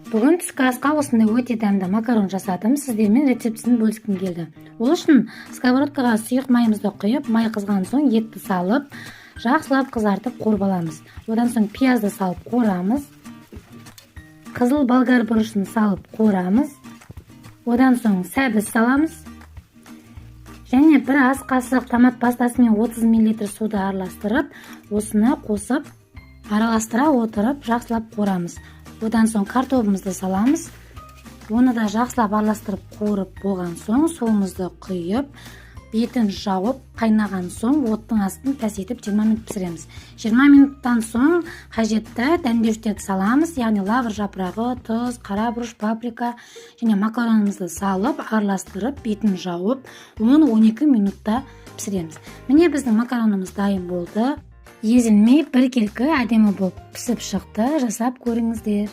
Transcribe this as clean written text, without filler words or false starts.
Бүгін түскі асқа осындай өте дәмді макарон жасадым. Сіздермен рецептісін бөліскім келді. Ол үшін сковородкаға сұйық майымызды құйып, май қызған соң етті салып, жақсылап қызартып қуырып аламыз. Одан соң пиязды салып қуырамыз. Қызыл болгар бұрышын салып қуырамыз. Одан соң сәбіз саламыз. Және бір ас қасық томат пастасы мен 30 мл суды араластырып, осыны қосып, араластыра отырып, жақсылап қуырамыз. Одан соң картобымызды саламыз. Оны да жақсылап араластырып қуырып болған соң, суымызды құйып, бетін жауып, қайнаған соң оттың астын пәсетіп 20 минут пісіреміз. 20 минуттан соң қажетті дәмдеуіштерді саламыз, яғни лавр жапырағы, тұз, қара бұрыш, паприка және макаронымызды салып, араластырып, бетін жауып, 10-12 минутта пісіреміз. Міне біздің макаронымыз дайын болды. Езілмей біркелкі әдемі болып пісіп шықты. Жасап көріңіздер.